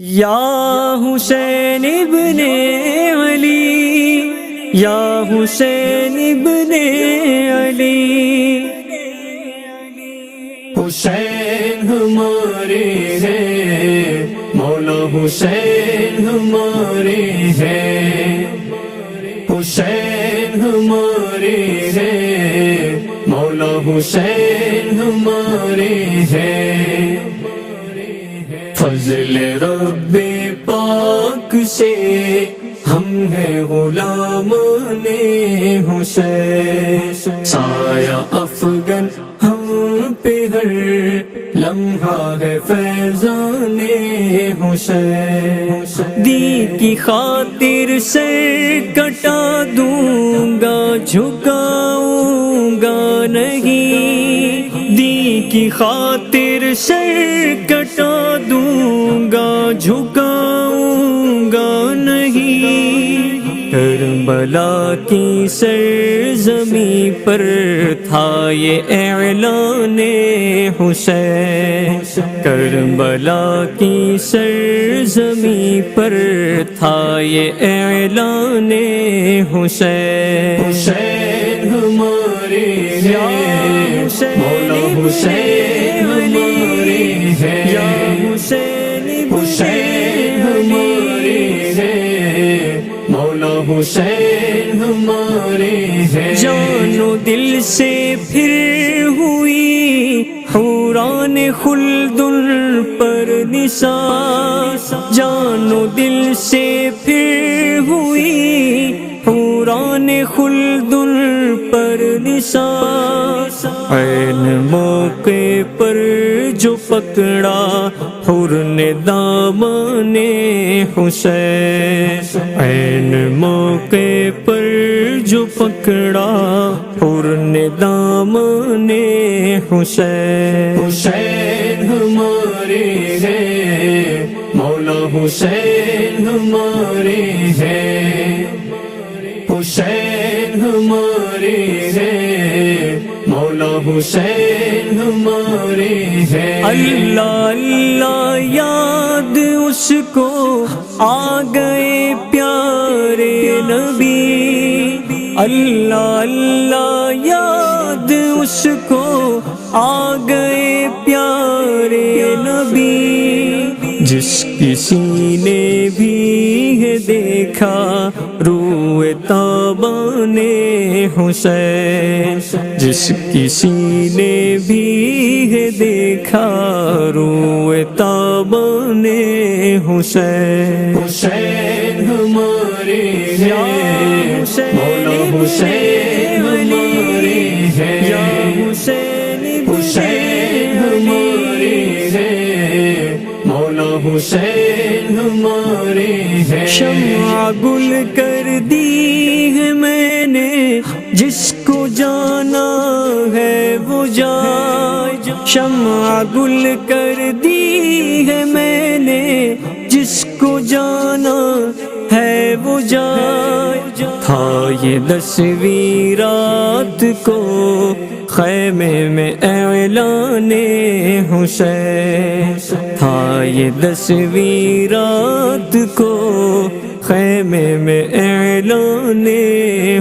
یا حسین ابن علی، یا حسین ابن علی، حسین ہمارے ہیں، مولا حسین ہمارے ہیں، حسین ہمارے ہیں، مولا حسین ہمارے ہیں۔ فضل رب پاک سے ہم ہیں غلامان حسین، سایہ افغن ہم پہ ہر لمحہ ہے فیضان حسین۔ دین کی خاطر سر کٹا دوں گا، جھکاؤں گا نہیں، دین کی خاطر سر کٹا دوں گا، جھکاؤں گا نہیں۔ کربلا کی سرزمیں پر تھا یہ اعلان حسین، کربلا کی سرزمیں پر تھا یہ اعلان حسین۔ حسین ہمارے ہیں، مولا حسین ہمارے ہیں، یا حسین حسین ہمارے ہیں، مولا حسین ہمارے ہیں۔ جان و دل سے پھر ہوئی حوران خلد پر نثار، جان و دل سے پھر ہوئی حوران خلد پر نثار۔ عین موقع پر جو پکڑا حور نے دامن حسین، عین موقع پر جو پکڑا حور نے دامن حسین۔ حسین ہمارے ہیں، مولا حسین ہمارے ہیں، حسین ہمارے ہیں، مولا حسین ہمارے ہیں۔ اللہ اللہ یاد اس کو آ گئے پیارے نبی، اللہ اللہ یاد اس کو آ گئے پیارے نبی۔ جس کسی نے بھی ہے دیکھا روئے تابان حسین، جس کسی نے بھی ہے دیکھا روئے تابان حسین۔ حسین ہمارے ہیں، مولا حسین ہمارے ہیں، یا حسین حسین ہمارے ہیں، مولا حسین ہمارے ہیں۔ شمع گل کر دی ہے میں نے، جس کو جانا ہے وہ جائے، شمع گل کر دی ہے میں نے، جس کو جانا ہے وہ جائے۔ تھا یہ 10ویں رات کو خیمے میں اعلان حسین، تھا یہ 10ویں رات کو خیمے میں اعلان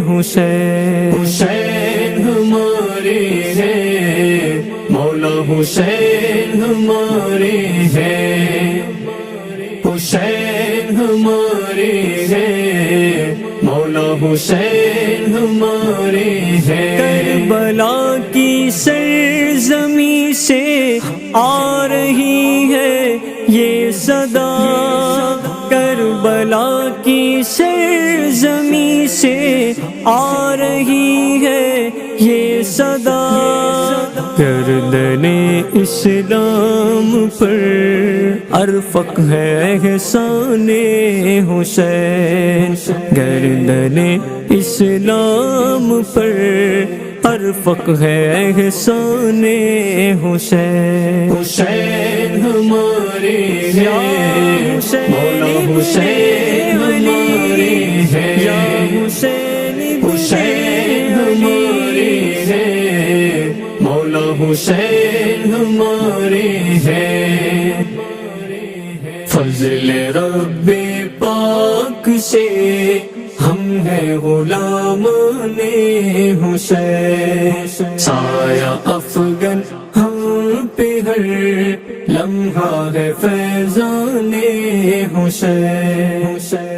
حسین۔ حسین ہمارے ہیں، مولا حسین ہمارے ہیں، حسین ہمارے ہیں، مولا حسین ہمارے ہیں۔ کربلا کی سرزمیں سے آ رہی ہے یہ صدا، کربلا کی سرزمیں سے آ رہی ہے یہ صدا۔ گردن اسلام پر ارفق ہے احسان حسین، گردن اسلام پر ارفق ہے احسان حسین۔ حسین ہمارے ہیں، مولا حسین ہمارے ہیں، یا حسین حسین ہمارے ہیں، مولا حسین ہمارے ہیں۔ فضل رب پاک سے ہم ہیں غلامان حسین سایہ افغن ہم پہ ہر لمحہ ہے فیضان حسین